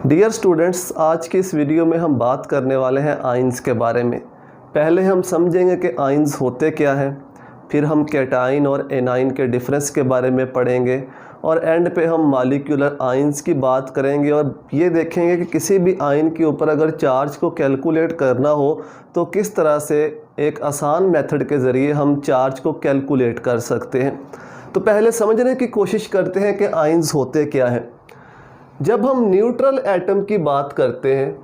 Dear students, आज की इस वीडियो में हम बात करने वाले हैं आयंस के बारे में। पहले हम समझेंगे कि आयंस होते क्या हैं, फिर हम कैटाइन और एनाइन के डिफरेंस के बारे में पढ़ेंगे और एंड पे हम मॉलिक्यूलर आयंस की बात करेंगे और ये देखेंगे कि किसी भी आयन के ऊपर अगर चार्ज को कैलकुलेट करना हो तो किस तरह से एक आसान मेथड के ज़रिए हम चार्ज को कैलकुलेट कर सकते हैं। तो पहले समझने की कोशिश करते हैं कि आयंस होते क्या हैं। जब हम न्यूट्रल एटम की बात करते हैं,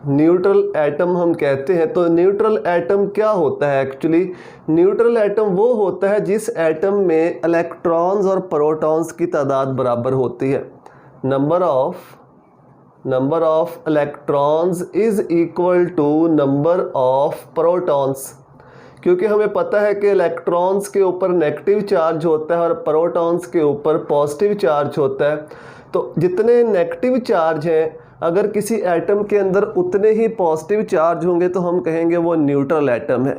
न्यूट्रल एटम हम कहते हैं, तो न्यूट्रल एटम क्या होता है? एक्चुअली न्यूट्रल एटम वो होता है जिस एटम में इलेक्ट्रॉन्स और प्रोटॉन्स की तादाद बराबर होती है। Number of electrons is equal to number of protons, क्योंकि हमें पता है कि इलेक्ट्रॉन्स के ऊपर नेगेटिव चार्ज होता है और प्रोटॉन्स के ऊपर पॉजिटिव चार्ज होता है। तो जितने नेगेटिव चार्ज हैं, अगर किसी एटम के अंदर उतने ही पॉजिटिव चार्ज होंगे तो हम कहेंगे वो न्यूट्रल एटम है।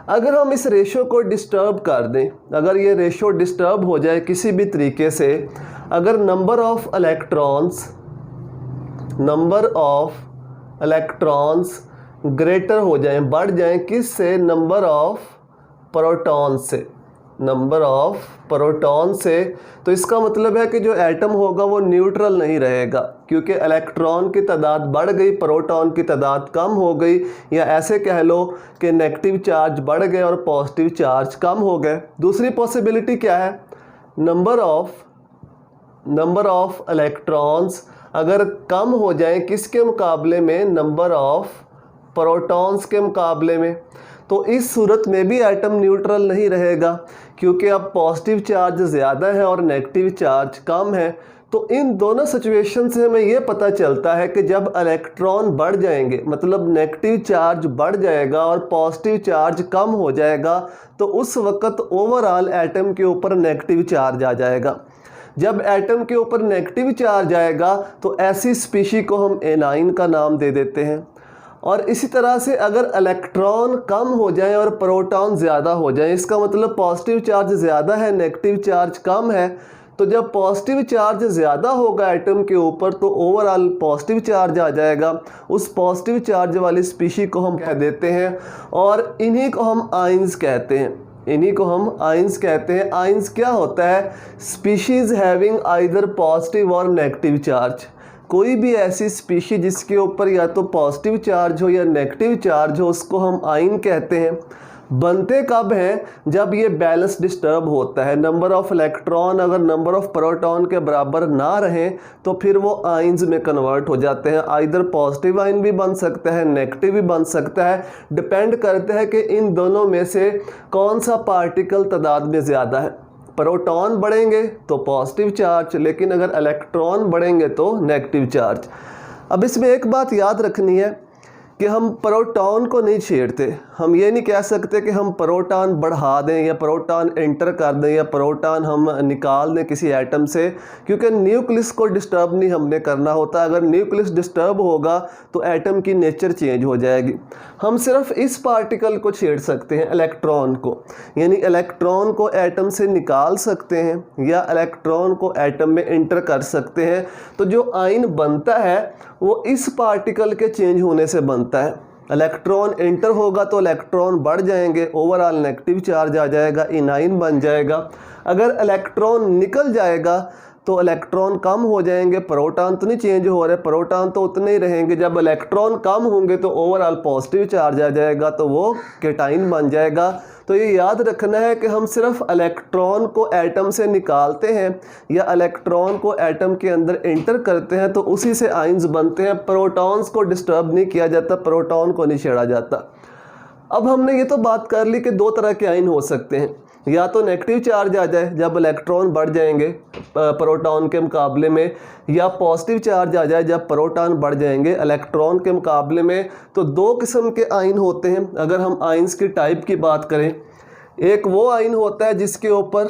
अगर हम इस रेशो को डिस्टर्ब कर दें, अगर ये रेशो डिस्टर्ब हो जाए किसी भी तरीके से, अगर नंबर ऑफ इलेक्ट्रॉन्स ग्रेटर हो जाए, बढ़ जाएं, किस से? नंबर ऑफ प्रोटॉन से, तो इसका मतलब है कि जो एटम होगा वो न्यूट्रल नहीं रहेगा, क्योंकि इलेक्ट्रॉन की तादाद बढ़ गई, प्रोटॉन की तादाद कम हो गई, या ऐसे कह लो कि नेगेटिव चार्ज बढ़ गए और पॉजिटिव चार्ज कम हो गए। दूसरी पॉसिबिलिटी क्या है? नंबर ऑफ इलेक्ट्रॉन्स अगर कम हो जाए, किसके मुकाबले में? नंबर ऑफ प्रोटॉन्स के मुकाबले में। तो इस सूरत में भी एटम न्यूट्रल नहीं रहेगा, क्योंकि अब पॉजिटिव चार्ज ज़्यादा है और नेगेटिव चार्ज कम है। तो इन दोनों सिचुएशन से हमें ये पता चलता है कि जब इलेक्ट्रॉन बढ़ जाएंगे, मतलब नेगेटिव चार्ज बढ़ जाएगा और पॉजिटिव चार्ज कम हो जाएगा, तो उस वक़्त ओवरऑल एटम के ऊपर नेगेटिव चार्ज आ जाएगा। जब एटम के ऊपर नेगेटिव चार्ज आएगा तो ऐसी स्पीशी को हम एनाइन का नाम दे देते हैं। और इसी तरह से अगर इलेक्ट्रॉन कम हो जाए और प्रोटॉन ज़्यादा हो जाए, इसका मतलब पॉजिटिव चार्ज ज़्यादा है, नेगेटिव चार्ज कम है, तो जब पॉजिटिव चार्ज ज़्यादा होगा एटम के ऊपर तो ओवरऑल पॉजिटिव चार्ज आ जाएगा। उस पॉजिटिव चार्ज वाली स्पीशी को हम कह देते हैं और इन्हीं को हम आयंस कहते हैं। आयंस क्या होता है? स्पीशीज़ हैविंग आइदर पॉजिटिव और नेगेटिव चार्ज। कोई भी ऐसी स्पीशी जिसके ऊपर या तो पॉजिटिव चार्ज हो या नेगेटिव चार्ज हो, उसको हम आयन कहते हैं। बनते कब हैं? जब ये बैलेंस डिस्टर्ब होता है। नंबर ऑफ इलेक्ट्रॉन अगर नंबर ऑफ प्रोटॉन के बराबर ना रहें तो फिर वो आयंस में कन्वर्ट हो जाते हैं। आइदर पॉजिटिव आयन भी बन सकता है, नेगेटिव भी बन सकता है, डिपेंड करता है कि इन दोनों में से कौन सा पार्टिकल तादाद में ज़्यादा है। प्रोटॉन बढ़ेंगे तो पॉजिटिव चार्ज, लेकिन अगर इलेक्ट्रॉन बढ़ेंगे तो नेगेटिव चार्ज। अब इसमें एक बात याद रखनी है कि हम प्रोटॉन को नहीं छेड़ते। हम ये नहीं कह सकते कि हम प्रोटॉन बढ़ा दें या प्रोटॉन एंटर कर दें या प्रोटॉन हम निकाल दें किसी एटम से, क्योंकि न्यूक्लियस को डिस्टर्ब नहीं हमने करना होता। अगर न्यूक्लियस डिस्टर्ब होगा तो एटम की नेचर चेंज हो जाएगी। हम सिर्फ इस पार्टिकल को छेड़ सकते हैं, इलेक्ट्रॉन को, यानी इलेक्ट्रॉन को एटम से निकाल सकते हैं या इलेक्ट्रॉन को एटम में एंटर कर सकते हैं। तो जो आयन बनता है वो इस पार्टिकल के चेंज होने से बनता है। इलेक्ट्रॉन एंटर होगा तो इलेक्ट्रॉन बढ़ जाएंगे, ओवरऑल नेगेटिव चार्ज आ जाएगा, एनाइन बन जाएगा। अगर इलेक्ट्रॉन निकल जाएगा तो इलेक्ट्रॉन कम हो जाएंगे, प्रोटॉन तो नहीं चेंज हो रहे, प्रोटॉन तो उतने ही रहेंगे। जब इलेक्ट्रॉन कम होंगे तो ओवरऑल पॉजिटिव चार्ज आ जाएगा, तो वो कैटाइन बन जाएगा। तो ये याद रखना है कि हम सिर्फ इलेक्ट्रॉन को एटम से निकालते हैं या इलेक्ट्रॉन को एटम के अंदर एंटर करते हैं तो उसी से आयंस बनते हैं। प्रोटॉन्स को डिस्टर्ब नहीं किया जाता, प्रोटॉन को नहीं छेड़ा जाता। अब हमने ये तो बात कर ली कि दो तरह के आयन हो सकते हैं, या तो नेगेटिव चार्ज आ जाए जब इलेक्ट्रॉन बढ़ जाएंगे प्रोटॉन के मुकाबले में, या पॉजिटिव चार्ज आ जाए जब प्रोटॉन बढ़ जाएंगे इलेक्ट्रॉन के मुकाबले में। तो दो किस्म के आयन होते हैं। अगर हम आयंस की टाइप की बात करें, एक वो आयन होता है जिसके ऊपर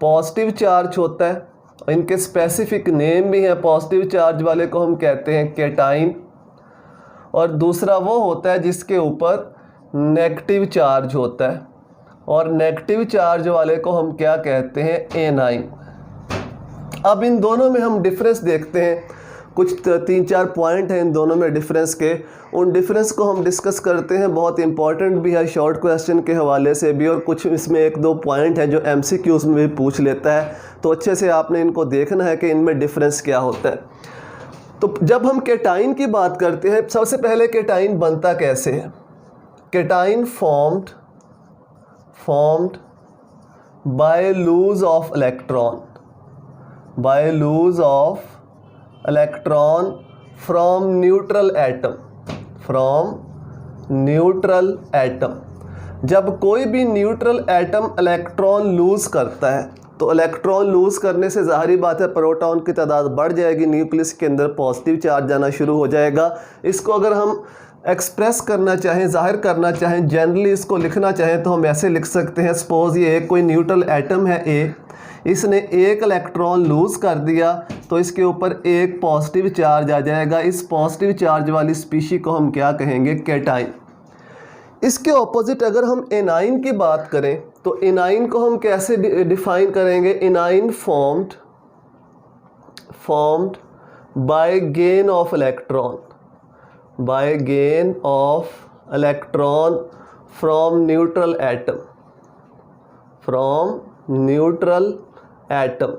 पॉजिटिव चार्ज होता है, इनके स्पेसिफिक नेम भी हैं, पॉजिटिव चार्ज वाले को हम कहते हैं कैटाइन, और दूसरा वो होता है जिसके ऊपर नेगेटिव चार्ज होता है, और नेगेटिव चार्ज वाले को हम क्या कहते हैं? एनाइन। अब इन दोनों में हम डिफरेंस देखते हैं। कुछ 3-4 पॉइंट हैं इन दोनों में डिफरेंस के, उन डिफरेंस को हम डिस्कस करते हैं। बहुत इंपॉर्टेंट भी है शॉर्ट क्वेश्चन के हवाले से भी, और कुछ इसमें 1-2 पॉइंट हैं जो MCQs में भी पूछ लेता है, तो अच्छे से आपने इनको देखना है कि इनमें डिफरेंस क्या होता है। तो जब हम केटाइन की बात करते हैं, सबसे पहले केटाइन बनता कैसे है? Cation formed by loose of electron, by loose of electron from neutral atom, from neutral atom. जब कोई भी न्यूट्रल एटम इलेक्ट्रॉन लूज़ करता है, तो इलेक्ट्रॉन लूज़ करने से ज़ाहिरी बात है प्रोटॉन की तादाद बढ़ जाएगी, न्यूक्लियस के अंदर पॉजिटिव चार्ज आना शुरू हो जाएगा। इसको अगर हम एक्सप्रेस करना चाहें, ज़ाहिर करना चाहें, जनरली इसको लिखना चाहें, तो हम ऐसे लिख सकते हैं, सपोज़ ये कोई न्यूट्रल एटम है ए, इसने एक इलेक्ट्रॉन लूज़ कर दिया, तो इसके ऊपर एक पॉजिटिव चार्ज आ जाएगा। इस पॉजिटिव चार्ज वाली स्पीशी को हम क्या कहेंगे? केटाइन। इसके ऑपोजिट अगर हम एनाइन की बात करें, तो एनाइन को हम कैसे डिफाइन करेंगे? Anion formed by gain of electron, by gain of electron from neutral atom, from neutral atom.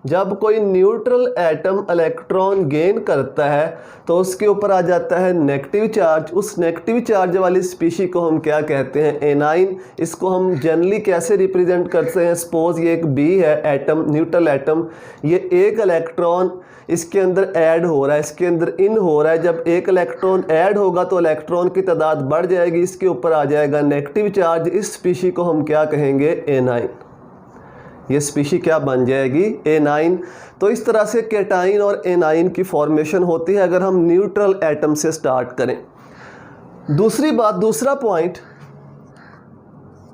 जब कोई न्यूट्रल एटम इलेक्ट्रॉन गेन करता है तो उसके ऊपर आ जाता है नेगेटिव चार्ज। उस नेगेटिव चार्ज वाली स्पीशी को हम क्या कहते हैं? एनाइन। इसको हम जनरली कैसे रिप्रेजेंट करते हैं? सपोज ये एक बी है एटम, न्यूट्रल एटम, ये एक इलेक्ट्रॉन इसके अंदर ऐड हो रहा है, इसके अंदर इन हो रहा है। जब एक इलेक्ट्रॉन ऐड होगा तो इलेक्ट्रॉन की तादाद बढ़ जाएगी, इसके ऊपर आ जाएगा नेगेटिव चार्ज। इस स्पीशी को हम क्या कहेंगे? एनाइन। ये स्पीशी क्या बन जाएगी? एनाइन। तो इस तरह से केटाइन और एनाइन की फॉर्मेशन होती है अगर हम न्यूट्रल एटम से स्टार्ट करें। दूसरी बात, दूसरा point,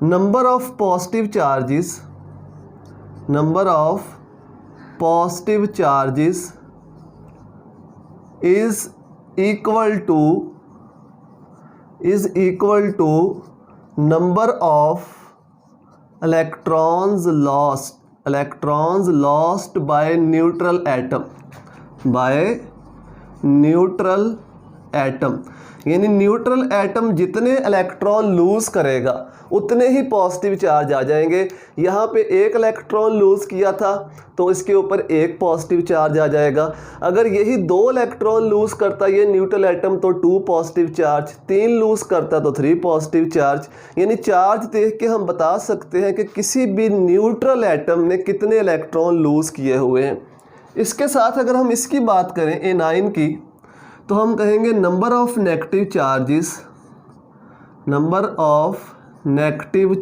number of positive charges, number of positive charges is equal to number of electrons lost by neutral atom, by neutral atom। यानी न्यूट्रल एटम जितने इलेक्ट्रॉन लूज़ करेगा उतने ही पॉजिटिव चार्ज आ जाएंगे। यहाँ पे एक इलेक्ट्रॉन लूज़ किया था तो इसके ऊपर एक पॉजिटिव चार्ज आ जाएगा। अगर यही 2 इलेक्ट्रॉन लूज़ करता ये न्यूट्रल एटम तो 2 पॉजिटिव चार्ज, 3 लूज़ करता तो 3 पॉजिटिव चार्ज। यानी चार्ज देख के हम बता सकते हैं कि किसी भी न्यूट्रल एटम ने कितने इलेक्ट्रॉन लूज़ किए हुए हैं। इसके साथ अगर हम इसकी बात करें एनाइन की, तो हम कहेंगे number of negative charges, number of negative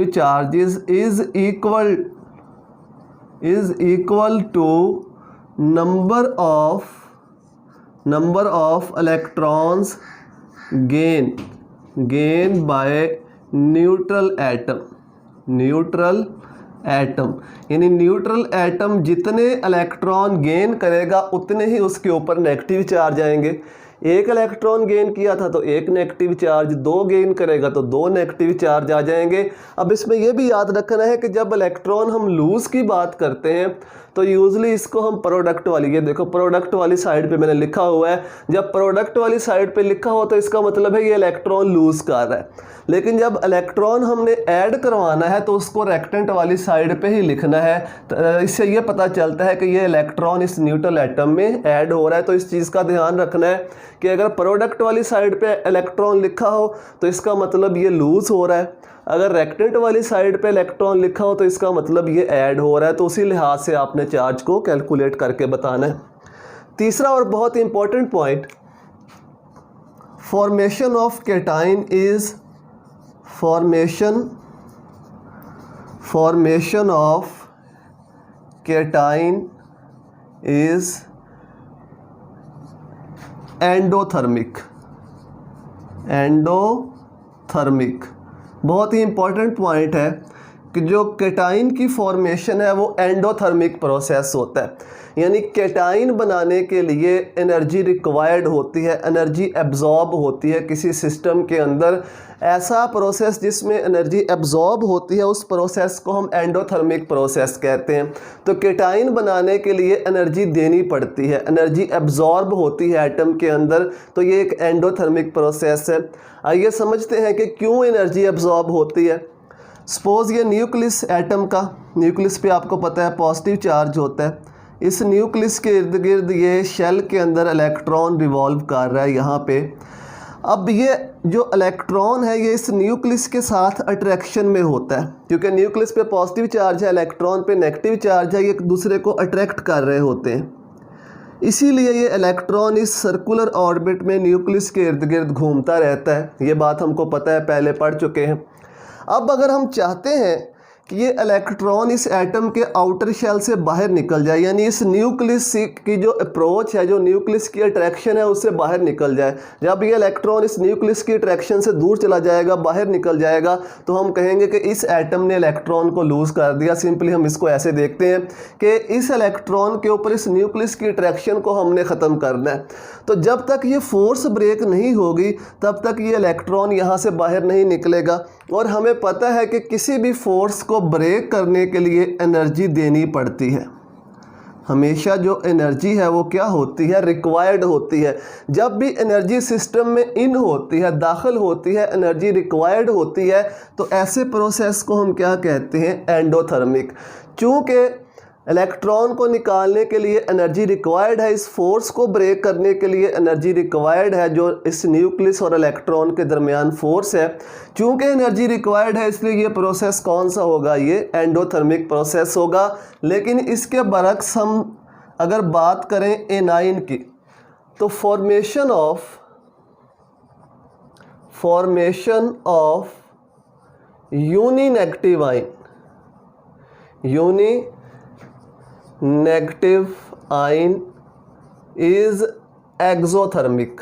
charges is equal to number of electrons gain by neutral atom. यानी न्यूट्रल एटम जितने इलेक्ट्रॉन गेन करेगा उतने ही उसके ऊपर नेगेटिव चार्ज आएंगे। एक इलेक्ट्रॉन गेन किया था तो एक नेगेटिव चार्ज, 2 गेन करेगा तो 2 नेगेटिव चार्ज आ जाएंगे। अब इसमें यह भी याद रखना है कि जब इलेक्ट्रॉन हम लूज़ की बात करते हैं तो यूजली इसको हम प्रोडक्ट वाली, ये देखो प्रोडक्ट वाली साइड पे मैंने लिखा हुआ है, जब प्रोडक्ट वाली साइड पे लिखा हो तो इसका मतलब है ये इलेक्ट्रॉन लूज़ कर रहा है। लेकिन जब इलेक्ट्रॉन हमने ऐड करवाना है तो उसको रेक्टेंट वाली साइड पे ही लिखना है। तो इससे ये पता चलता है कि ये इलेक्ट्रॉन इस न्यूट्रल एटम में ऐड हो रहा है। तो इस चीज़ का ध्यान रखना है कि अगर प्रोडक्ट वाली साइड पे इलेक्ट्रॉन लिखा हो तो इसका मतलब ये लूज़ हो रहा है, अगर रेक्टेंट वाली साइड पे इलेक्ट्रॉन लिखा हो तो इसका मतलब ये ऐड हो रहा है। तो उसी लिहाज से आपने चार्ज को कैलकुलेट करके बताना है। तीसरा और बहुत important point, formation of cation is formation of cation is endothermic। बहुत ही इंपॉर्टेंट पॉइंट है कि जो केटाइन की फॉर्मेशन है वो एंडोथर्मिक प्रोसेस होता है, यानी केटाइन बनाने के लिए एनर्जी रिक्वायर्ड होती है, एनर्जी एब्जॉर्ब होती है किसी सिस्टम के अंदर। ऐसा प्रोसेस जिसमें एनर्जी एब्जॉर्ब होती है उस प्रोसेस को हम एंडोथर्मिक प्रोसेस कहते हैं। तो केटाइन बनाने के लिए एनर्जी देनी पड़ती है, एनर्जी एब्जॉर्ब होती है एटम के अंदर, तो ये एक एंडोथर्मिक प्रोसेस है। आइए समझते हैं कि क्यों एनर्जी एब्जॉर्ब होती है। सपोज़ ये न्यूक्लियस एटम का, न्यूक्लियस पे आपको पता है पॉजिटिव चार्ज होता है। इस न्यूक्लियस के इर्द गिर्द ये शेल के अंदर इलेक्ट्रॉन रिवॉल्व कर रहा है यहाँ पे। अब ये जो इलेक्ट्रॉन है ये इस न्यूक्लियस के साथ अट्रैक्शन में होता है, क्योंकि न्यूक्लियस पे पॉजिटिव चार्ज है, इलेक्ट्रॉन पे नेगेटिव चार्ज है, ये एक दूसरे को अट्रैक्ट कर रहे होते हैं। इसीलिए ये इलेक्ट्रॉन इस सर्कुलर ऑर्बिट में न्यूक्लियस के इर्द गिर्द घूमता रहता है। ये बात हमको पता है, पहले पढ़ चुके हैं। अब अगर हम चाहते हैं कि ये इलेक्ट्रॉन इस एटम के आउटर शेल से बाहर निकल जाए, यानी इस न्यूक्लियस की जो अप्रोच है, जो न्यूक्लियस की अट्रैक्शन है उससे बाहर निकल जाए। जब ये इलेक्ट्रॉन इस न्यूक्लियस की अट्रैक्शन से दूर चला जाएगा, बाहर निकल जाएगा, तो हम कहेंगे कि इस एटम ने इलेक्ट्रॉन को लूज़ कर दिया। सिंपली हम इसको ऐसे देखते हैं कि इस इलेक्ट्रॉन के ऊपर इस न्यूक्लियस की अट्रैक्शन को हमने ख़त्म करना है। तो जब तक ये फोर्स ब्रेक नहीं होगी तब तक ये इलेक्ट्रॉन यहाँ से बाहर नहीं निकलेगा। और हमें पता है कि किसी भी फोर्स को ब्रेक करने के लिए एनर्जी देनी पड़ती है। हमेशा जो एनर्जी है वो क्या होती है, रिक्वायर्ड होती है। जब भी एनर्जी सिस्टम में इन होती है, दाखिल होती है, एनर्जी रिक्वायर्ड होती है, तो ऐसे प्रोसेस को हम क्या कहते हैं, एंडोथर्मिक। चूँकि इलेक्ट्रॉन को निकालने के लिए एनर्जी रिक्वायर्ड है, इस फोर्स को ब्रेक करने के लिए एनर्जी रिक्वायर्ड है, जो इस न्यूक्लियस और इलेक्ट्रॉन के दरमियान फोर्स है। चूँकि एनर्जी रिक्वायर्ड है इसलिए ये प्रोसेस कौन सा होगा, ये एंडोथर्मिक प्रोसेस होगा। लेकिन इसके बरक्स हम अगर बात करें एनाइन की, तो formation of uninegative ion, negative ion is exothermic.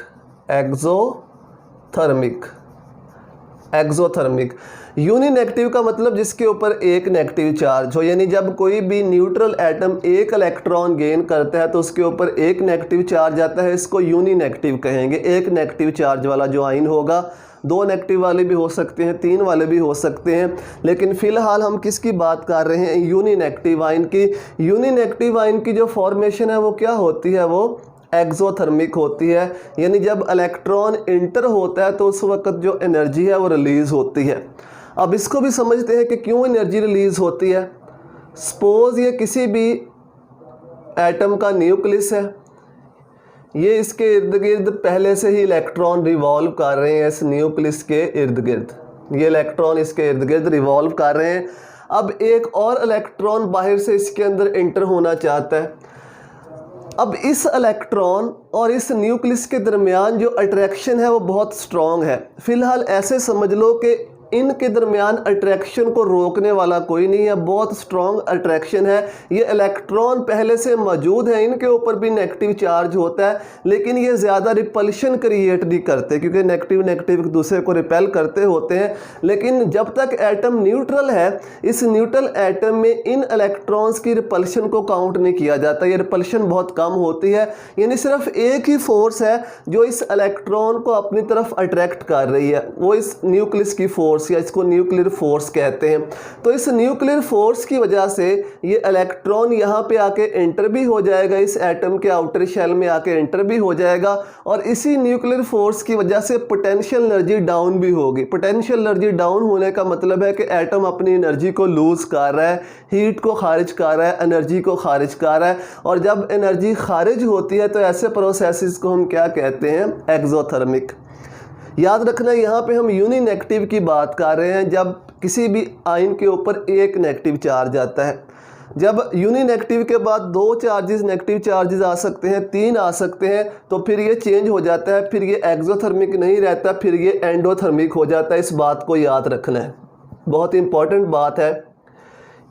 Uninegative का मतलब जिसके ऊपर एक नेगेटिव चार्ज हो, यानी जब कोई भी न्यूट्रल एटम एक इलेक्ट्रॉन गेन करता है तो उसके ऊपर एक नेगेटिव चार्ज आता है, इसको यूनिनेगेटिव कहेंगे। एक नेगेटिव चार्ज वाला जो आयन होगा, दो नेगेटिव वाले भी हो सकते हैं, तीन वाले भी हो सकते हैं, लेकिन फ़िलहाल हम किसकी बात कर रहे हैं, यूनिनेगेटिव आयन की। यूनिनेगेटिव आयन की जो फॉर्मेशन है वो क्या होती है, वो एक्सोथर्मिक होती है। यानी जब इलेक्ट्रॉन इंटर होता है तो उस वक्त जो एनर्जी है वो रिलीज़ होती है। अब इसको भी समझते हैं कि क्यों एनर्जी रिलीज़ होती है। सपोज़ ये किसी भी एटम का न्यूक्लियस है, ये इसके इर्द गिर्द पहले से ही इलेक्ट्रॉन रिवॉल्व कर रहे हैं, इस न्यूक्लियस के इर्द गिर्द ये इलेक्ट्रॉन इसके इर्द गिर्द रिवॉल्व कर रहे हैं। अब एक और इलेक्ट्रॉन बाहर से इसके अंदर इंटर होना चाहता है। अब इस इलेक्ट्रॉन और इस न्यूक्लियस के दरमियान जो अट्रैक्शन है वो बहुत स्ट्रॉन्ग है। फ़िलहाल ऐसे समझ लो कि इनके दरमियान अट्रैक्शन को रोकने वाला कोई नहीं है, बहुत स्ट्रॉन्ग अट्रैक्शन है। ये इलेक्ट्रॉन पहले से मौजूद है, इनके ऊपर भी नेगेटिव चार्ज होता है, लेकिन ये ज़्यादा रिपल्शन क्रिएट नहीं करते, क्योंकि नेगेटिव एक दूसरे को रिपेल करते होते हैं। लेकिन जब तक एटम न्यूट्रल है, इस न्यूट्रल एटम में इन इलेक्ट्रॉन्स की रिपल्शन को काउंट नहीं किया जाता, ये रिपल्शन बहुत कम होती है। यानी सिर्फ एक ही फोर्स है जो इस इलेक्ट्रॉन को अपनी तरफ अट्रैक्ट कर रही है, वो इस न्यूक्लियस की फोर्स, या इसको न्यूक्लियर फोर्स कहते हैं। तो इस न्यूक्लियर फोर्स की वजह से ये इलेक्ट्रॉन यहाँ पे आके एंटर भी हो जाएगा, इस एटम के आउटर शेल में आके एंटर भी हो जाएगा, और इसी न्यूक्लियर फोर्स की वजह से पोटेंशियल एनर्जी डाउन भी होगी। पोटेंशियल एनर्जी डाउन होने का मतलब है कि एटम अपनी एनर्जी को लूज़ कर रहा है, हीट को खारिज कर रहा है, एनर्जी को खारिज कर रहा है। और जब एनर्जी खारिज होती है तो ऐसे प्रोसेसेस को हम क्या कहते हैं, एक्सोथर्मिक। याद रखना यहाँ पे हम यूनिनेगेटिव की बात कर रहे हैं, जब किसी भी आयन के ऊपर एक नेगेटिव चार्ज आता है। जब यूनिनेगेटिव के बाद दो चार्जेस, नेगेटिव चार्जेस आ सकते हैं, तीन आ सकते हैं, तो फिर ये चेंज हो जाता है, फिर ये एक्सोथर्मिक नहीं रहता, फिर ये एंडोथर्मिक हो जाता है। इस बात को याद रखना है, बहुत इंपॉर्टेंट बात है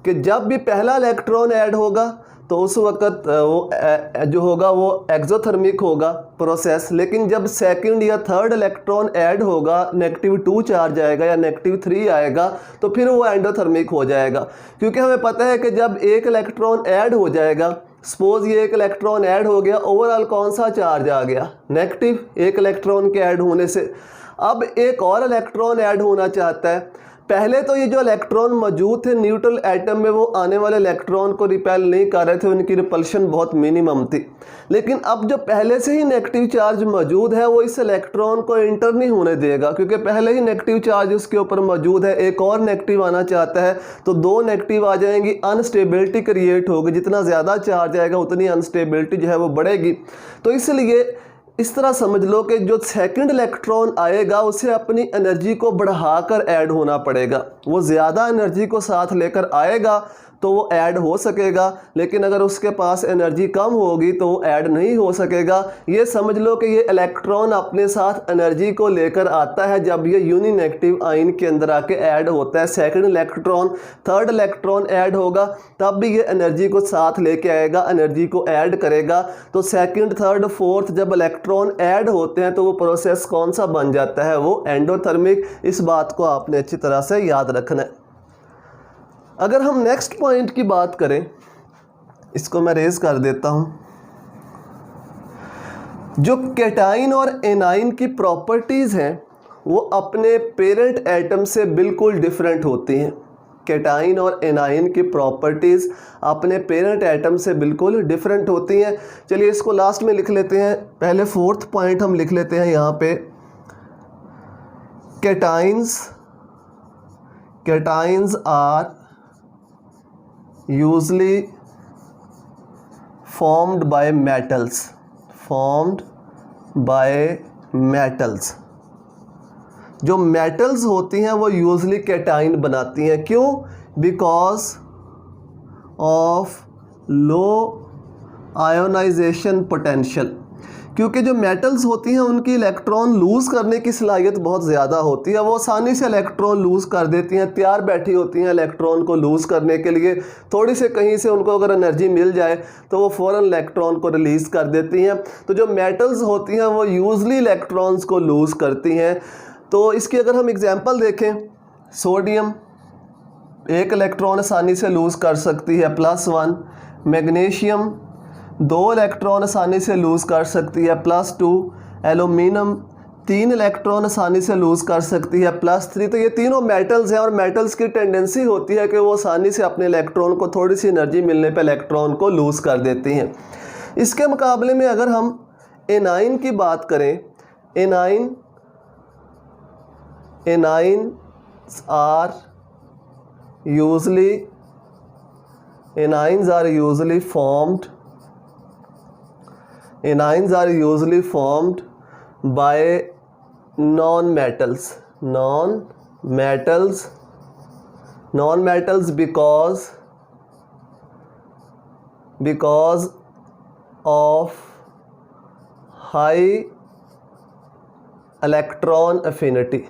कि जब भी पहला इलेक्ट्रॉन ऐड होगा तो उस वक्त वो जो होगा वो एक्सोथर्मिक होगा प्रोसेस। लेकिन जब सेकंड या थर्ड इलेक्ट्रॉन ऐड होगा, -2 चार्ज आएगा या -3 आएगा, तो फिर वो एंडोथर्मिक हो जाएगा। क्योंकि हमें पता है कि जब एक इलेक्ट्रॉन ऐड हो जाएगा, सपोज ये एक इलेक्ट्रॉन ऐड हो गया, ओवरऑल कौन सा चार्ज आ गया? नेगेटिव, एक इलेक्ट्रॉन के ऐड होने से। अब एक और इलेक्ट्रॉन ऐड होना चाहता है। पहले तो ये जो इलेक्ट्रॉन मौजूद थे न्यूट्रल एटम में, वो आने वाले इलेक्ट्रॉन को रिपेल नहीं कर रहे थे, उनकी रिपल्शन बहुत मिनिमम थी। लेकिन अब जो पहले से ही नेगेटिव चार्ज मौजूद है, वो इस इलेक्ट्रॉन को इंटर नहीं होने देगा, क्योंकि पहले ही नेगेटिव चार्ज उसके ऊपर मौजूद है। एक और नेगेटिव आना चाहता है तो 2 नेगेटिव आ जाएंगी, अनस्टेबिलिटी क्रिएट होगी। जितना ज़्यादा चार्ज आएगा उतनी अनस्टेबिलिटी जो है वो बढ़ेगी। तो इसलिए इस तरह समझ लो कि जो सेकंड इलेक्ट्रॉन आएगा उसे अपनी एनर्जी को बढ़ाकर ऐड होना पड़ेगा। वो ज़्यादा एनर्जी को साथ लेकर आएगा तो वो ऐड हो सकेगा, लेकिन अगर उसके पास एनर्जी कम होगी तो वो ऐड नहीं हो सकेगा। ये समझ लो कि ये इलेक्ट्रॉन अपने साथ एनर्जी को लेकर आता है जब ये यूनिनेगेटिव आयन के अंदर आके ऐड होता है। Second electron, third electron add होगा तब भी ये एनर्जी को साथ लेके आएगा, एनर्जी को ऐड करेगा। तो सेकंड, थर्ड, फोर्थ जब इलेक्ट्रॉन ऐड होते हैं तो वो प्रोसेस कौन सा बन जाता है? वो एंडोथर्मिक। इस बात को आपने अच्छी तरह से याद रखना है। अगर हम नेक्स्ट पॉइंट की बात करें, इसको मैं रेज कर देता हूं। जो कैटाइन और एनाइन की प्रॉपर्टीज़ हैं वो अपने पेरेंट एटम से बिल्कुल डिफरेंट होती हैं। कैटाइन और एनाइन की प्रॉपर्टीज़ अपने पेरेंट एटम से बिल्कुल डिफरेंट होती हैं। चलिए इसको लास्ट में लिख लेते हैं। पहले 4th पॉइंट हम लिख लेते हैं यहाँ पे। Cations are usually formed by metals। जो मेटल्स होती हैं वो यूजली कैटाइन बनाती हैं। क्यों? Because of low ionization potential. क्योंकि जो मेटल्स होती हैं उनकी इलेक्ट्रॉन लूज़ करने की सलाहियत बहुत ज़्यादा होती है। वो आसानी से इलेक्ट्रॉन लूज़ कर देती हैं, तैयार बैठी होती हैं इलेक्ट्रॉन को लूज़ करने के लिए। थोड़ी से कहीं से उनको अगर एनर्जी मिल जाए तो वो फ़ौरन इलेक्ट्रॉन को रिलीज़ कर देती हैं। तो जो मेटल्स होती हैं वो यूजली इलेक्ट्रॉन्स को लूज़ करती हैं। तो इसकी अगर हम एग्जांपल देखें, सोडियम एक इलेक्ट्रॉन आसानी से लूज़ कर सकती है, +1। मैग्नीशियम 2 इलेक्ट्रॉन आसानी से लूज़ कर सकती है, +2। एल्यूमिनियम 3 इलेक्ट्रॉन आसानी से लूज़ कर सकती है, +3। तो ये तीनों मेटल्स हैं और मेटल्स की टेंडेंसी होती है कि वो आसानी से अपने इलेक्ट्रॉन को थोड़ी सी एनर्जी मिलने पर इलेक्ट्रॉन को लूज़ कर देती हैं। इसके मुकाबले में अगर हम एनाइन की बात करें, anions are usually formed by non-metals because of high electron affinity।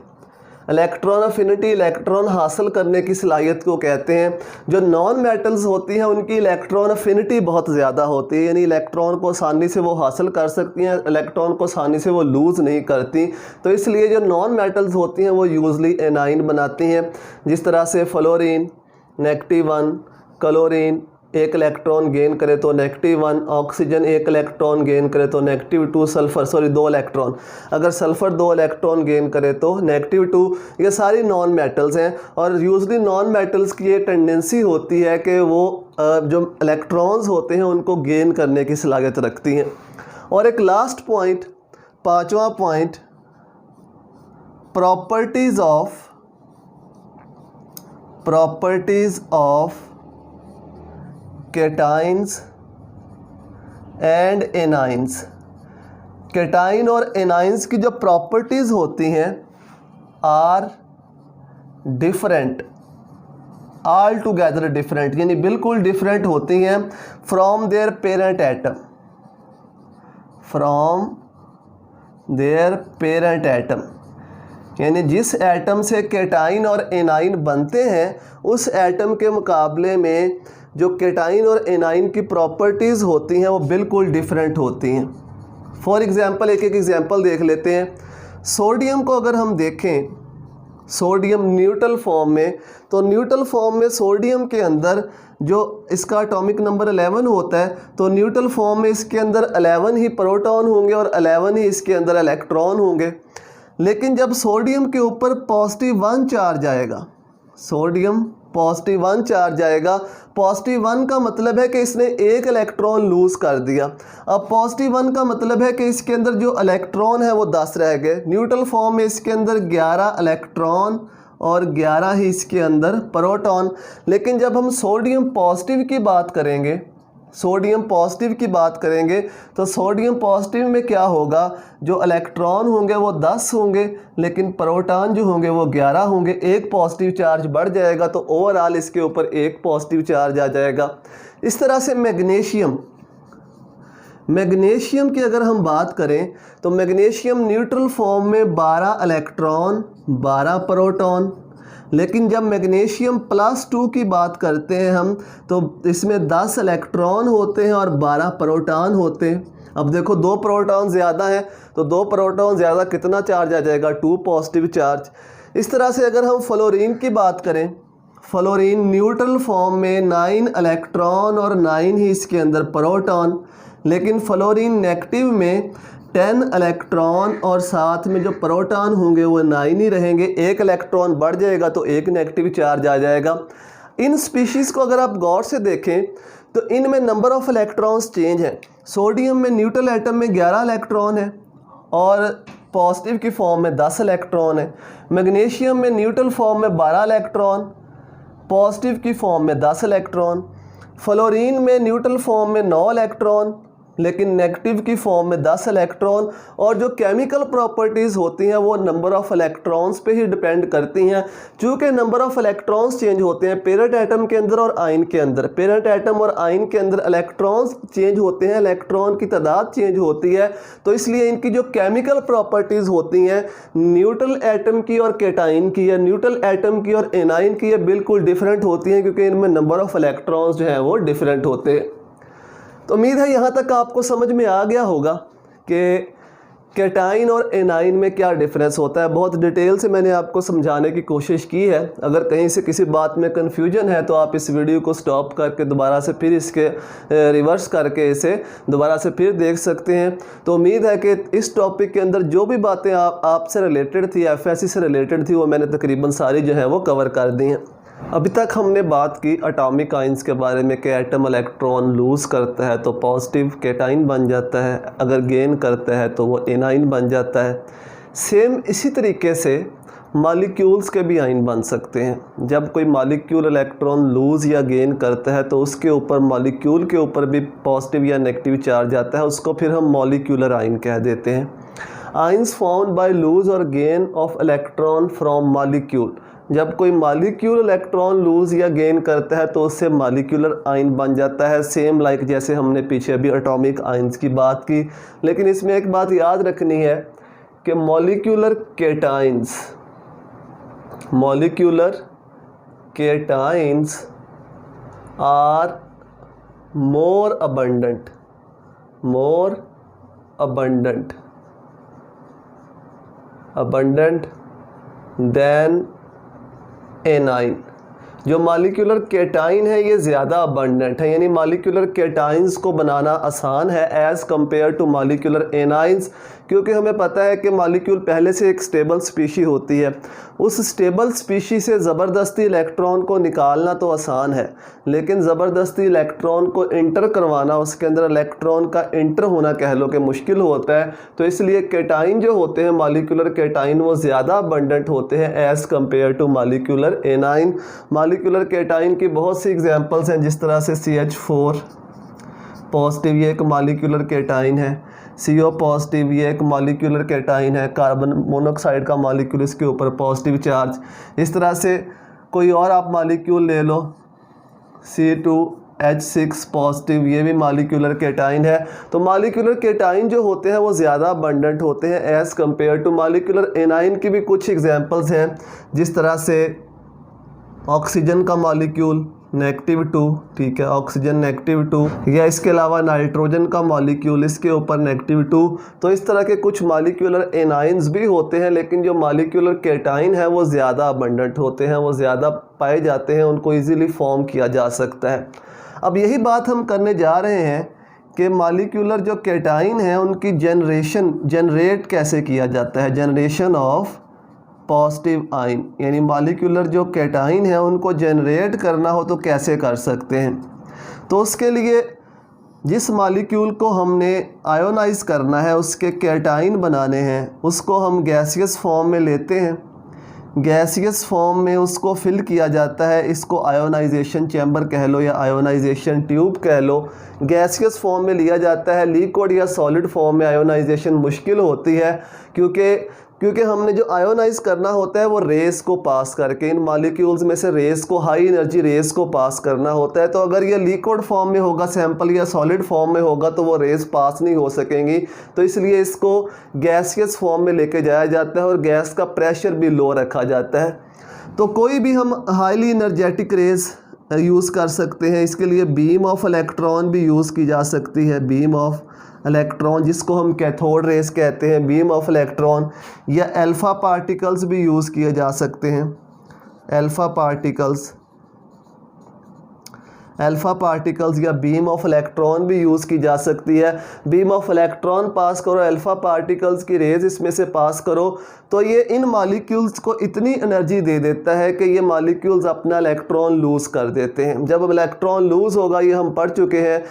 Electron हासिल करने की सलाहियत को कहते हैं। जो नॉन मेटल्स होती हैं उनकी इलेक्ट्रॉन अफिनिटी बहुत ज़्यादा होती है, यानी इलेक्ट्रॉन को आसानी से वो हासिल कर सकती हैं, इलेक्ट्रॉन को आसानी से वो लूज़ नहीं करती। तो इसलिए जो नॉन मेटल्स होती हैं वो यूजली एनाइन बनाती हैं। जिस तरह से फ्लोरीन -1, क्लोरीन एक इलेक्ट्रॉन गेन करे तो -1, ऑक्सीजन एक इलेक्ट्रॉन गेन करे तो -2, सल्फ़र 2 इलेक्ट्रॉन, अगर सल्फ़र 2 इलेक्ट्रॉन गेन करे तो -2। ये सारी नॉन मेटल्स हैं और यूजली नॉन मेटल्स की ये टेंडेंसी होती है कि वो जो इलेक्ट्रॉन्स होते हैं उनको गेन करने की सलाहियत रखती हैं। और एक लास्ट पॉइंट, 5वां point, properties of cations and anions. Cation और एनाइन्स की जो प्रॉपर्टीज़ होती हैं are different, all together different, यानी बिल्कुल डिफरेंट होती हैं फ्रॉम देयर पेरेंट एटम। यानी जिस एटम से कैटाइन और एनाइन बनते हैं उस एटम के मुकाबले में जो केटाइन और एनाइन की प्रॉपर्टीज़ होती हैं वो बिल्कुल डिफरेंट होती हैं। फॉर एग्ज़ाम्पल एक एक एग्ज़ाम्पल देख लेते हैं। सोडियम को अगर हम देखें, सोडियम न्यूट्रल फॉर्म में, तो न्यूट्रल फॉर्म में सोडियम के अंदर जो इसका एटॉमिक नंबर 11 होता है, तो न्यूट्रल फॉर्म में इसके अंदर 11 ही प्रोटॉन होंगे और 11 ही इसके अंदर इलेक्ट्रॉन होंगे। लेकिन जब सोडियम के ऊपर +1 चार्ज आएगा, सोडियम +1 चार्ज आएगा, +1 का मतलब है कि इसने एक इलेक्ट्रॉन लूज़ कर दिया। अब +1 का मतलब है कि इसके अंदर जो इलेक्ट्रॉन है वो 10 रह गए। न्यूट्रल फॉर्म में इसके अंदर 11 इलेक्ट्रॉन और 11 ही इसके अंदर प्रोटॉन। लेकिन जब हम सोडियम पॉजिटिव की बात करेंगे, सोडियम पॉजिटिव की बात करेंगे, तो सोडियम पॉजिटिव में क्या होगा, जो इलेक्ट्रॉन होंगे वो 10 होंगे, लेकिन प्रोटॉन जो होंगे वो 11 होंगे। एक पॉजिटिव चार्ज बढ़ जाएगा तो ओवरऑल इसके ऊपर एक पॉजिटिव चार्ज आ जाएगा। इस तरह से मैग्नीशियम, मैग्नीशियम की अगर हम बात करें तो मैग्नीशियम न्यूट्रल फॉर्म में 12 इलेक्ट्रॉन 12 प्रोटॉन, लेकिन जब मैग्नीशियम +2 की बात करते हैं हम, तो इसमें 10 इलेक्ट्रॉन होते हैं और 12 प्रोटॉन होते हैं। अब देखो 2 प्रोटॉन ज़्यादा हैं, तो 2 प्रोटॉन ज़्यादा कितना चार्ज आ जाएगा, 2 पॉजिटिव चार्ज। इस तरह से अगर हम फ्लोरीन की बात करें, फ्लोरीन न्यूट्रल फॉर्म में 9 इलेक्ट्रॉन और 9 ही इसके अंदर प्रोटॉन, लेकिन फ्लोरीन नेगेटिव में 10 इलेक्ट्रॉन और साथ में जो प्रोटॉन होंगे वो 9 ही रहेंगे। एक इलेक्ट्रॉन बढ़ जाएगा तो एक नेगेटिव चार्ज आ जाएगा। इन स्पीशीज़ को अगर आप गौर से देखें तो इनमें नंबर ऑफ़ इलेक्ट्रॉन्स चेंज हैं। सोडियम में न्यूट्रल एटम में 11 इलेक्ट्रॉन है और पॉजिटिव की फॉर्म में 10 इलेक्ट्रॉन है। मैग्नीशियम में न्यूट्रल फॉर्म में 12 इलेक्ट्रॉन, पॉजिटिव की फॉर्म में 10 इलेक्ट्रॉन। फ्लोरीन में न्यूट्रल फॉर्म में 9 इलेक्ट्रॉन, लेकिन नेगेटिव की फॉर्म में 10 इलेक्ट्रॉन। और जो केमिकल प्रॉपर्टीज़ होती हैं वो नंबर ऑफ़ इलेक्ट्रॉन्स पे ही डिपेंड करती हैं। चूँकि नंबर ऑफ़ इलेक्ट्रॉन्स चेंज होते हैं पेरेंट एटम के अंदर और आयन के अंदर, पेरेंट एटम और आयन के अंदर इलेक्ट्रॉन्स चेंज होते हैं, इलेक्ट्रॉन की तादाद चेंज होती है, तो इसलिए इनकी जो केमिकल प्रॉपर्टीज़ होती हैं न्यूट्रल एटम की और केटाइन की, या न्यूट्रल एटम की और एनाइन की, ये बिल्कुल डिफरेंट होती हैं, क्योंकि इनमें नंबर ऑफ़ इलेक्ट्रॉन्स जो हैं वो डिफरेंट होते हैं। तो उम्मीद है यहाँ तक आपको समझ में आ गया होगा कि केटाइन और एनाइन में क्या डिफरेंस होता है। बहुत डिटेल से मैंने आपको समझाने की कोशिश की है। अगर कहीं से किसी बात में कन्फ्यूजन है तो आप इस वीडियो को स्टॉप करके दोबारा से फिर इसके रिवर्स करके इसे दोबारा से फिर देख सकते हैं। तो उम्मीद है कि इस टॉपिक के अंदर जो भी बातें आपसे रिलेटेड थी, FSC से रिलेटेड थी, वो मैंने तकरीबन सारी जो है वो कवर कर दी हैं। अभी तक हमने बात की एटॉमिक आयंस के बारे में कि एटम इलेक्ट्रॉन लूज़ करता है तो पॉजिटिव केटाइन बन जाता है, अगर गेन करता है तो वो एनाइन बन जाता है। सेम इसी तरीके से मॉलिक्यूल्स के भी आयन बन सकते हैं। जब कोई मॉलिक्यूल इलेक्ट्रॉन लूज़ या गेन करता है तो उसके ऊपर, मॉलिक्यूल के ऊपर भी पॉजिटिव या नेगेटिव चार्ज आता है, उसको फिर हम मॉलिक्यूलर आयन कह देते हैं। आयंस फाउंड बाय लूज और gain of electron from molecule, जब कोई मॉलिक्यूल इलेक्ट्रॉन लूज़ या गेन करता है तो उससे मॉलिक्यूलर आयन बन जाता है। सेम लाइक जैसे हमने पीछे अभी एटॉमिक आयंस की बात की। लेकिन इसमें एक बात याद रखनी है कि molecular cations are more abundant than anion. जो मॉलिक्यूलर केटाइन है ये ज़्यादा अबंडेंट है, यानी मॉलिक्यूलर केटाइंस को बनाना आसान है as compare to molecular anions, क्योंकि हमें पता है कि मॉलिक्यूल पहले से एक स्टेबल स्पीशी होती है। उस स्टेबल स्पीशी से ज़बरदस्ती इलेक्ट्रॉन को निकालना तो आसान है, लेकिन ज़बरदस्ती इलेक्ट्रॉन को इंटर करवाना, उसके अंदर इलेक्ट्रॉन का इंटर होना कह लो कि मुश्किल होता है। तो इसलिए केटाइन जो होते हैं, मॉलिक्यूलर केटाइन, वो ज़्यादा अबंडेंट होते हैं as compare to molecular anion. Molecular cation की बहुत सी एग्जांपल्स हैं, जिस तरह से CH4 पॉजिटिव, ये एक मॉलिक्यूलर केटाइन है। CO पॉजिटिव, ये एक मॉलिक्यूलर केटाइन है, कार्बन मोनोऑक्साइड का मॉलिक्यूल, इसके ऊपर पॉजिटिव चार्ज। इस तरह से कोई और आप मॉलिक्यूल ले लो, C2H6 पॉजिटिव, ये भी मॉलिक्यूलर केटाइन है। तो मॉलिक्यूलर केटाइन जो होते हैं वो ज़्यादा अबंडेंट होते हैं as compare to molecular anion. की भी कुछ एग्जांपल्स हैं, जिस तरह से ऑक्सीजन का मॉलिक्यूल -2, ठीक है, ऑक्सीजन -2, या इसके अलावा नाइट्रोजन का मॉलिक्यूल इसके ऊपर -2। तो इस तरह के कुछ मॉलिक्यूलर एनाइंस भी होते हैं, लेकिन जो मॉलिक्यूलर केटाइन है वो ज़्यादा अबंडेंट होते हैं, वो ज़्यादा पाए जाते हैं, उनको ईज़िली फॉर्म किया जा सकता है। अब यही बात हम करने जा रहे हैं कि मॉलिक्यूलर जो केटाइन है उनकी जनरेट कैसे किया जाता है, जनरेशन ऑफ पॉजिटिव आयन, यानी मॉलिक्यूलर जो केटाइन है उनको जनरेट करना हो तो कैसे कर सकते हैं। तो उसके लिए जिस मॉलिक्यूल को हमने आयोनाइज करना है, उसके केटाइन बनाने हैं, उसको हम गैसियस फॉर्म में लेते हैं, गैसियस फॉर्म में उसको फिल किया जाता है, इसको आयोनाइजेशन चैम्बर कह लो या आयोनाइजेशन ट्यूब कह लो। गैसियस फॉर्म में लिया जाता है, लिक्विड या सॉलिड फॉर्म में आयोनाइजेशन मुश्किल होती है, क्योंकि हमने जो आयोनाइज करना होता है वो रेस को पास करके, इन मॉलिक्यूल्स में से रेस को, हाई एनर्जी रेस को पास करना होता है। तो अगर ये लिक्विड फॉर्म में होगा सैंपल या सॉलिड फॉर्म में होगा तो वो रेस पास नहीं हो सकेंगी, तो इसलिए इसको गैसियस फॉर्म में लेके जाया जाता है और गैस का प्रेशर भी लो रखा जाता है। तो कोई भी हम हाईली एनर्जेटिक रेस यूज़ कर सकते हैं, इसके लिए बीम ऑफ इलेक्ट्रॉन भी यूज़ की जा सकती है, बीम ऑफ इलेक्ट्रॉन जिसको हम कैथोड रेस कहते हैं, बीम ऑफ इलेक्ट्रॉन, या अल्फ़ा पार्टिकल्स भी यूज़ किए जा सकते हैं, अल्फ़ा पार्टिकल्स या बीम ऑफ इलेक्ट्रॉन भी यूज़ की जा सकती है। बीम ऑफ इलेक्ट्रॉन पास करो, अल्फ़ा पार्टिकल्स की रेज इसमें से पास करो, तो ये इन मॉलिक्यूल्स को इतनी एनर्जी दे देता है कि ये मॉलिक्यूल्स अपना इलेक्ट्रॉन लूज़ कर देते हैं। जब इलेक्ट्रॉन लूज़ होगा, ये हम पढ़ चुके हैं,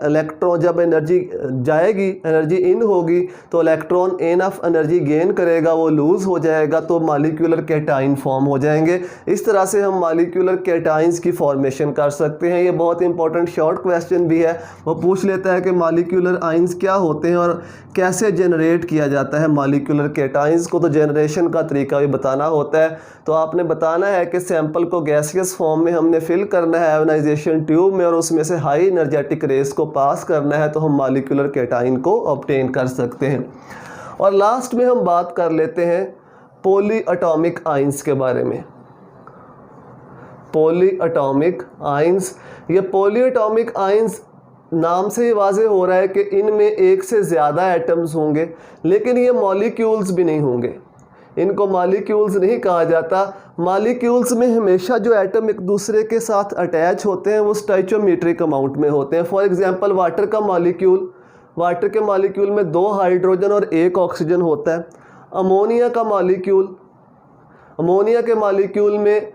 इलेक्ट्रॉन जब एनर्जी जाएगी, एनर्जी इन होगी तो इलेक्ट्रॉन इनफ एनर्जी गेन करेगा, वो लूज़ हो जाएगा, तो मॉलिक्यूलर केटाइन फॉर्म हो जाएंगे। इस तरह से हम मॉलिक्यूलर केटाइंस की फॉर्मेशन कर सकते हैं। ये बहुत इंपॉर्टेंट शॉर्ट क्वेश्चन भी है, वो पूछ लेता है कि मॉलिक्यूलर आइंस क्या होते हैं और कैसे जनरेट किया जाता है मॉलिक्यूलर केटाइंस को। तो जनरेशन का तरीका भी बताना होता है। तो आपने बताना है कि सैंपल को गैसियस फॉर्म में हमने फिल करना है आयोनाइजेशन ट्यूब में, और उसमें से हाई एनर्जेटिक रेस को पास करना है, तो हम मॉलिक्यूलर केटाइन को ऑब्टेन कर सकते हैं। और लास्ट में हम बात कर लेते हैं पॉली एटॉमिक आइंस के बारे में। पॉली एटॉमिक आइंस, ये पॉली एटॉमिक आइंस नाम से ही वाज़ेह हो रहा है कि इनमें एक से ज़्यादा एटम्स होंगे, लेकिन ये मॉलिक्यूल्स भी नहीं होंगे, इनको मॉलिक्यूल्स नहीं कहा जाता। मॉलिक्यूल्स में हमेशा जो एटम एक दूसरे के साथ अटैच होते हैं वो स्टोइचियोमेट्रिक अमाउंट में होते हैं। फॉर एग्जांपल वाटर का मॉलिक्यूल, वाटर के मॉलिक्यूल में 2 हाइड्रोजन और 1 ऑक्सीजन होता है। अमोनिया का मॉलिक्यूल, अमोनिया के मॉलिक्यूल में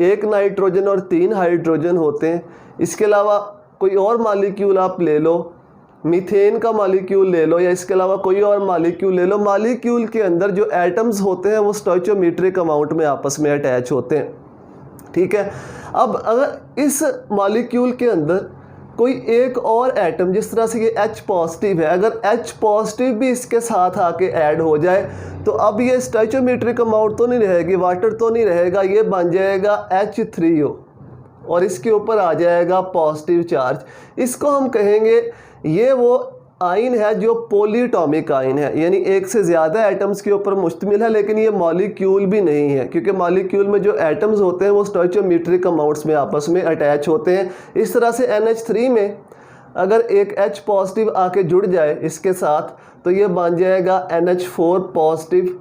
1 नाइट्रोजन और 3 हाइड्रोजन होते हैं। इसके अलावा कोई और मॉलिक्यूल आप ले लो, मीथेन का मॉलिक्यूल ले लो, या इसके अलावा कोई और मॉलिक्यूल ले लो, मॉलिक्यूल के अंदर जो एटम्स होते हैं वो स्टोइचियोमेट्रिक अमाउंट में आपस में अटैच होते हैं, ठीक है। अब अगर इस मॉलिक्यूल के अंदर कोई एक और एटम, जिस तरह से ये H पॉजिटिव है, अगर H पॉजिटिव भी इसके साथ आके ऐड हो जाए तो अब ये स्टोइचियोमेट्रिक अमाउंट तो नहीं रहेगी, वाटर तो नहीं रहेगा, ये बन जाएगा H3O और इसके ऊपर आ जाएगा पॉजिटिव चार्ज। इसको हम कहेंगे ये वो आइन है जो पॉलीएटॉमिक आइन है, यानी एक से ज़्यादा एटम्स के ऊपर मुश्तमिल है, लेकिन ये मॉलिक्यूल भी नहीं है, क्योंकि मॉलिक्यूल में जो एटम्स होते हैं वो स्टोइचियोमेट्रिक अमाउंट्स में आपस में अटैच होते हैं। इस तरह से NH3 में अगर एक H पॉजिटिव आके जुड़ जाए इसके साथ तो ये बन जाएगा NH4 पॉजिटिव।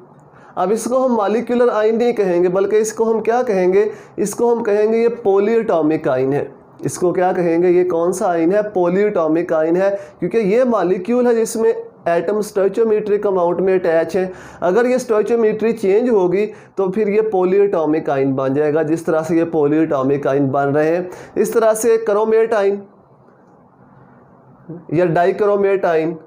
अब इसको हम मॉलिक्यूलर आइन नहीं कहेंगे, बल्कि इसको हम क्या कहेंगे, इसको हम कहेंगे ये पॉलीएटॉमिक आइन है। इसको क्या कहेंगे, ये कौन सा आइन है, पॉलीएटॉमिक आइन है, क्योंकि ये मॉलिक्यूल है जिसमें एटम स्टोइचियोमेट्रिक अमाउंट में अटैच है। अगर ये स्टोइचियोमेट्री चेंज होगी तो फिर ये पॉलीएटॉमिक आइन बन जाएगा, जिस तरह से ये पॉलीएटॉमिक आइन बन रहे हैं। इस तरह से क्रोमेट आइन या डाइक्रोमेट आइन,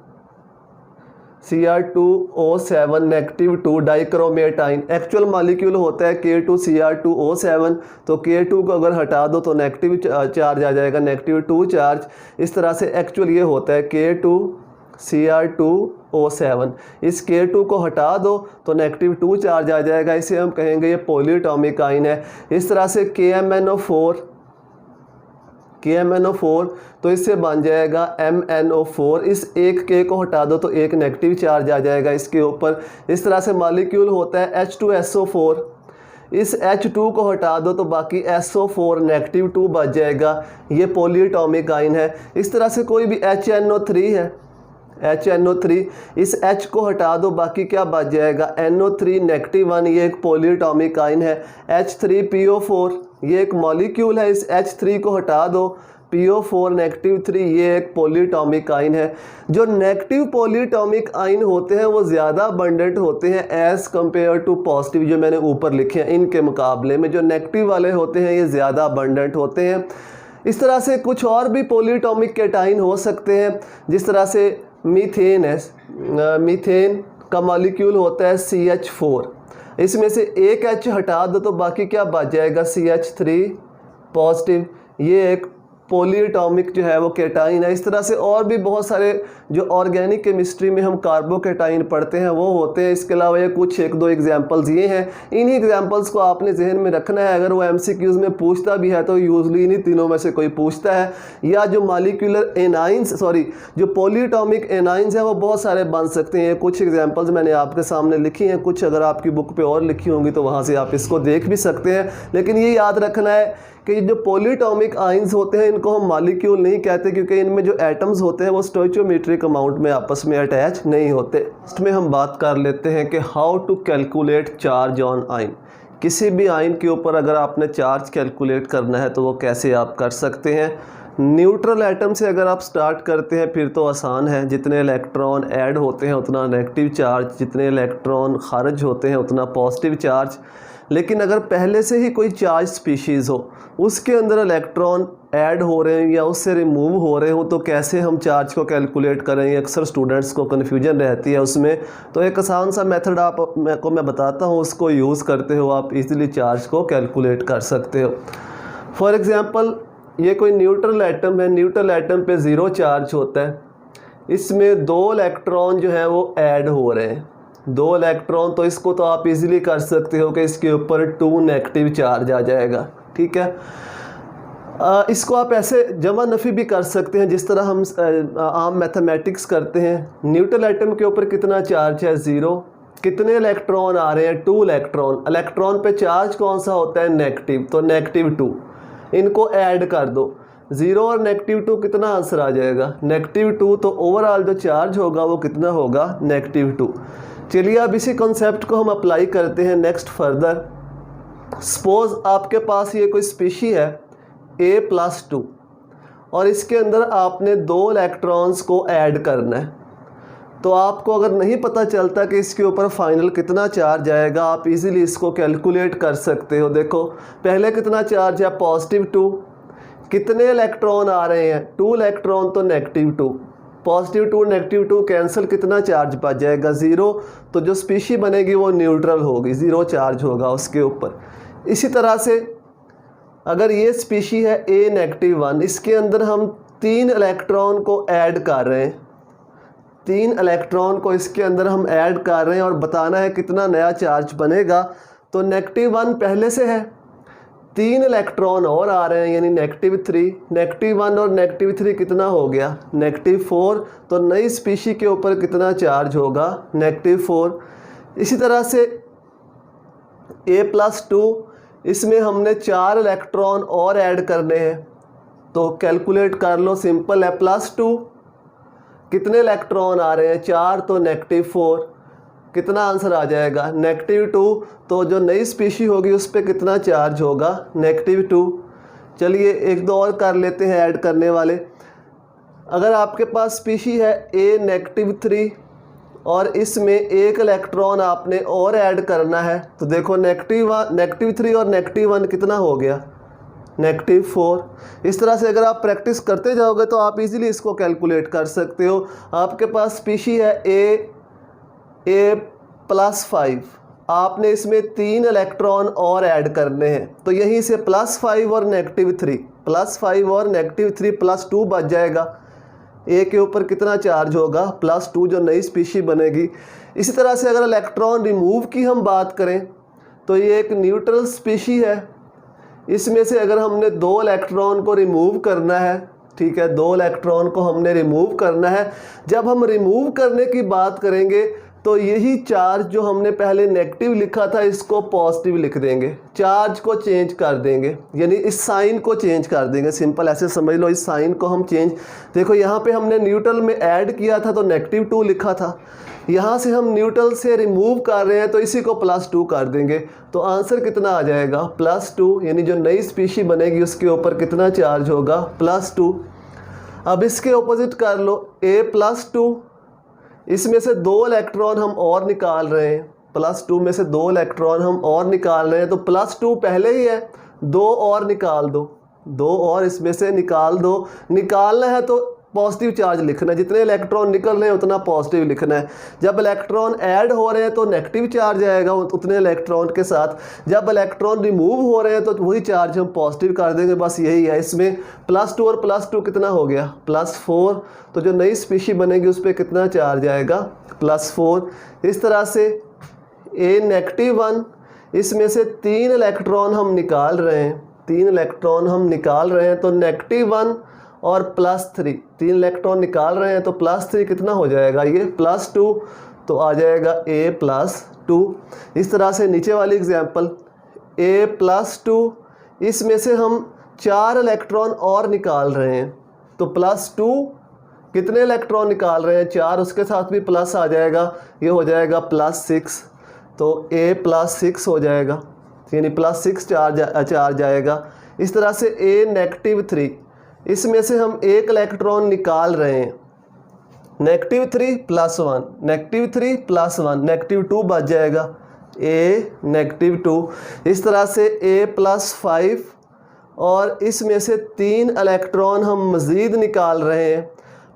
Cr2O7 -2 डाइक्रोमेट आइन, एक्चुअल मॉलिक्यूल होता है K2Cr2O7, तो K2 को अगर हटा दो तो नेगेटिव चार्ज आ जाएगा, -2 चार्ज। इस तरह से एक्चुअल ये होता है K2Cr2O7, इस K2 को हटा दो तो -2 चार्ज आ जाएगा, इसे हम कहेंगे ये पॉलीएटॉमिक आइन है। इस तरह से KMNO4 तो इससे बन जाएगा MnO4, इस एक K को हटा दो तो एक नेगेटिव चार्ज आ जाएगा इसके ऊपर। इस तरह से मॉलिक्यूल होता है H2SO4, इस H2 को हटा दो तो बाकी SO4 नेगेटिव 2 बच जाएगा। ये पॉलीएटॉमिक आयन है। इस तरह से कोई भी HNO3 है, HNO3, इस H को हटा दो बाकी क्या बच जाएगा, NO3 नेगेटिव 1, ये एक पॉलीएटॉमिक आयन है। H3PO4 ये एक मॉलिक्यूल है, इस H3 को हटा दो, PO4 नेगेटिव 3 ये एक पॉलीएटॉमिक आयन है। जो नेगेटिव पॉलीएटॉमिक आयन होते हैं वो ज़्यादा अबंडेंट होते हैं एज़ कम्पेयर टू पॉजिटिव, जो मैंने ऊपर लिखे हैं इनके मुकाबले में जो नेगेटिव वाले होते हैं ये ज़्यादा अबंडेंट होते हैं। इस तरह से कुछ और भी पॉलीएटॉमिक कैटाइन हो सकते हैं, जिस तरह से मीथेन है, मीथेन का मॉलिक्यूल होता है CH4, इसमें से एक H हटा दो तो बाकी क्या बच जाएगा, CH3 पॉजिटिव, ये एक पॉलीएटॉमिक जो है वो कैटाइन है। इस तरह से और भी बहुत सारे जो ऑर्गेनिक केमिस्ट्री में हम कार्बोकैटाइन पढ़ते हैं वो होते हैं। इसके अलावा ये कुछ एक दो एग्जांपल्स ये हैं, इन्हीं एग्जांपल्स को आपने जहन में रखना है। अगर वो MCQs में पूछता भी है तो यूजली इन्हीं तीनों में से कोई पूछता है। या जो मॉलिक्यूलर एनाइंस जो पॉलीएटॉमिक एनाइंस हैं वो बहुत सारे बन सकते हैं। कुछ एग्जाम्पल्स मैंने आपके सामने लिखी हैं, कुछ अगर आपकी बुक पर और लिखी होंगी तो वहाँ से आप इसको देख भी सकते हैं। लेकिन ये याद रखना है कि जो पॉलीएटॉमिक आयंस होते हैं इनको हम मॉलिक्यूल नहीं कहते, क्योंकि इनमें जो एटम्स होते हैं वो स्टोइचियोमेट्रिक अमाउंट में आपस में अटैच नहीं होते। इसमें हम बात कर लेते हैं कि how to calculate charge on ion. किसी भी आयन के ऊपर अगर आपने चार्ज कैलकुलेट करना है तो वो कैसे आप कर सकते हैं। न्यूट्रल एटम से अगर आप स्टार्ट करते हैं फिर तो आसान है, जितने इलेक्ट्रॉन ऐड होते हैं उतना नेगेटिव चार्ज, जितने इलेक्ट्रॉन खारिज होते हैं उतना पॉजिटिव चार्ज। लेकिन अगर पहले से ही कोई चार्ज स्पीशीज़ हो, उसके अंदर इलेक्ट्रॉन ऐड हो रहे हैं या उससे रिमूव हो रहे हो, तो कैसे हम चार्ज को कैलकुलेट करें, ये अक्सर स्टूडेंट्स को कन्फ्यूजन रहती है उसमें। तो एक आसान सा मेथड आपको मैं बताता हूँ, उसको यूज़ करते हो आप इजीली चार्ज को कैलकुलेट कर सकते हो। फॉर एग्ज़ाम्पल ये कोई न्यूट्रल एटम है, न्यूट्रल एटम पे 0 चार्ज होता है, इसमें 2 इलेक्ट्रॉन जो है वो ऐड हो रहे हैं, 2 इलेक्ट्रॉन। तो इसको तो आप इजीली कर सकते हो कि इसके ऊपर 2 नेगेटिव चार्ज आ जाएगा, ठीक है। इसको आप ऐसे जमा नफ़ी भी कर सकते हैं जिस तरह हम आम मैथमेटिक्स करते हैं। न्यूट्रल एटम के ऊपर कितना चार्ज है, 0, कितने इलेक्ट्रॉन आ रहे हैं, 2 इलेक्ट्रॉन। इलेक्ट्रॉन पे चार्ज कौन सा होता है, नेगेटिव, तो नेगेटिव 2, इनको ऐड कर दो, 0 और नेगेटिव 2 कितना आंसर आ जाएगा, नेगेटिव 2। तो ओवरऑल जो चार्ज होगा वो कितना होगा, नेगेटिव 2। चलिए अब इसी कॉन्सेप्ट को हम अप्लाई करते हैं नेक्स्ट फर्दर। सपोज़ आपके पास ये कोई स्पीशी है A+2 और इसके अंदर आपने 2 इलेक्ट्रॉन्स को ऐड करना है। तो आपको अगर नहीं पता चलता कि इसके ऊपर फाइनल कितना चार्ज आएगा, आप इजीली इसको कैलकुलेट कर सकते हो। देखो पहले कितना चार्ज है, पॉजिटिव 2, कितने इलेक्ट्रॉन आ रहे हैं, 2 इलेक्ट्रॉन, तो नेगेटिव 2, पॉजिटिव 2 नेगेटिव 2 कैंसिल, कितना चार्ज बच जाएगा, 0। तो जो स्पीशी बनेगी वो न्यूट्रल होगी, 0 चार्ज होगा उसके ऊपर। इसी तरह से अगर ये स्पीशी है A-1, इसके अंदर हम 3 इलेक्ट्रॉन को ऐड कर रहे हैं, 3 इलेक्ट्रॉन को इसके अंदर हम ऐड कर रहे हैं और बताना है कितना नया चार्ज बनेगा। तो -1 पहले से है, 3 इलेक्ट्रॉन और आ रहे हैं यानी -3, -1 और -3 कितना हो गया, -4। तो नई स्पीशी के ऊपर कितना चार्ज होगा, -4। इसी तरह से A+2, इसमें हमने 4 इलेक्ट्रॉन और ऐड करने हैं। तो कैलकुलेट कर लो, सिंपल है, +2, कितने इलेक्ट्रॉन आ रहे हैं, 4, तो -4, कितना आंसर आ जाएगा, -2। तो जो नई स्पीशी होगी उस पर कितना चार्ज होगा, -2। चलिए एक दो और कर लेते हैं ऐड करने वाले। अगर आपके पास स्पीशी है A-3 और इसमें 1 इलेक्ट्रॉन आपने और ऐड करना है, तो देखो -3 और -1 कितना हो गया, -4। इस तरह से अगर आप प्रैक्टिस करते जाओगे तो आप इजीली इसको कैलकुलेट कर सकते हो। आपके पास स्पीशी है A+5, आपने इसमें 3 इलेक्ट्रॉन और ऐड करने हैं, तो यहीं से +5 और -3, +5 और -3 +2 बच जाएगा। A के ऊपर कितना चार्ज होगा, +2, जो नई स्पीशी बनेगी। इसी तरह से अगर इलेक्ट्रॉन रिमूव की हम बात करें तो ये एक न्यूट्रल स्पीशी है, इसमें से अगर हमने 2 इलेक्ट्रॉन को रिमूव करना है, ठीक है, 2 इलेक्ट्रॉन को हमने रिमूव करना है। जब हम रिमूव करने की बात करेंगे तो यही चार्ज जो हमने पहले नेगेटिव लिखा था इसको पॉजिटिव लिख देंगे, चार्ज को चेंज कर देंगे, यानी इस साइन को चेंज कर देंगे। सिंपल ऐसे समझ लो, इस साइन को हम चेंज, देखो यहाँ पे हमने न्यूट्रल में ऐड किया था तो -2 लिखा था, यहाँ से हम न्यूट्रल से रिमूव कर रहे हैं तो इसी को +2 कर देंगे। तो आंसर कितना आ जाएगा +2, यानी जो नई स्पीशी बनेगी उसके ऊपर कितना चार्ज होगा +2। अब इसके ऑपोजिट कर लो, A+2, इसमें से 2 इलेक्ट्रॉन हम और निकाल रहे हैं, +2 में से 2 इलेक्ट्रॉन हम और निकाल रहे हैं, तो +2 पहले ही है, 2 और निकाल दो, 2 और इसमें से निकाल दो। निकालना है तो पॉजिटिव चार्ज लिखना है, जितने इलेक्ट्रॉन निकल रहे हैं उतना पॉजिटिव लिखना है। जब इलेक्ट्रॉन ऐड हो रहे हैं तो नेगेटिव चार्ज आएगा उतने इलेक्ट्रॉन के साथ, जब इलेक्ट्रॉन रिमूव हो रहे हैं तो वही चार्ज हम पॉजिटिव कर देंगे। बस यही है, इसमें +2 और +2 कितना हो गया +4, तो जो नई स्पीशी बनेगी उस पर कितना चार्ज आएगा +4। इस तरह से A-1, इसमें से 3 इलेक्ट्रॉन हम निकाल रहे हैं, 3 इलेक्ट्रॉन हम निकाल रहे हैं, तो -1 और +3, 3 इलेक्ट्रॉन निकाल रहे हैं तो +3 कितना हो जाएगा, ये +2, तो आ जाएगा A+2। इस तरह से नीचे वाली एग्जांपल A+2, इसमें से हम 4 इलेक्ट्रॉन और निकाल रहे हैं, तो +2 कितने इलेक्ट्रॉन निकाल रहे हैं, 4, उसके साथ भी प्लस आ जाएगा, ये हो जाएगा +6, तो A+6 हो जाएगा, यानी +6 चार्ज आएगा। इस तरह से A-3, इसमें से हम 1 इलेक्ट्रॉन निकाल रहे हैं, -3 +1, -3 +1, -2 बच जाएगा, A-2। इस तरह से A+5, और इसमें से 3 इलेक्ट्रॉन हम मज़ीद निकाल रहे हैं,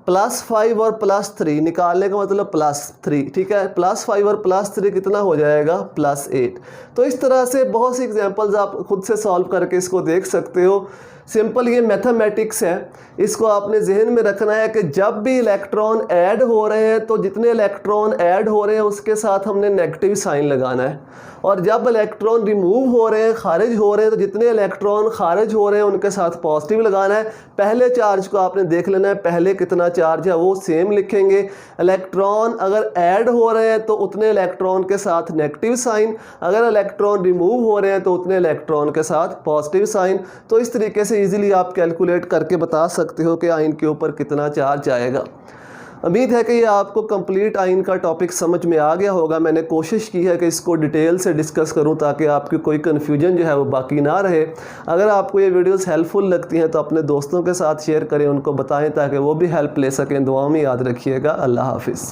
+5 और +3, निकालने का मतलब +3, ठीक है, +5 और +3 कितना हो जाएगा +8। तो इस तरह से बहुत सी एग्जांपल्स आप खुद से सॉल्व करके इसको देख सकते हो। सिंपल ये मैथमेटिक्स है, इसको आपने जहन में रखना है कि जब भी इलेक्ट्रॉन ऐड हो रहे हैं तो जितने इलेक्ट्रॉन ऐड हो रहे हैं उसके साथ हमने नेगेटिव साइन लगाना है, और जब इलेक्ट्रॉन रिमूव हो रहे हैं, खारिज हो रहे हैं, तो जितने इलेक्ट्रॉन खारिज हो रहे हैं उनके साथ पॉजिटिव लगाना है। पहले चार्ज को आपने देख लेना है, पहले कितना चार्ज है वो सेम लिखेंगे। इलेक्ट्रॉन अगर ऐड हो रहे हैं तो उतने इलेक्ट्रॉन के साथ नेगेटिव साइन, अगर इलेक्ट्रॉन रिमूव हो रहे हैं तो उतने इलेक्ट्रॉन के साथ पॉजिटिव साइन। तो इस तरीके से इजीली आप कैलकुलेट करके बता सकते हो कि आयन के ऊपर कितना चार्ज आएगा। उम्मीद है कि ये आपको कंप्लीट आयन का टॉपिक समझ में आ गया होगा। मैंने कोशिश की है कि इसको डिटेल से डिस्कस करूं ताकि आपकी कोई कन्फ्यूजन जो है वो बाकी ना रहे। अगर आपको ये वीडियोस हेल्पफुल लगती हैं तो अपने दोस्तों के साथ शेयर करें, उनको बताएं ताकि वो भी हेल्प ले सकें। दुआ में याद रखिएगा। अल्लाह हाफिज़।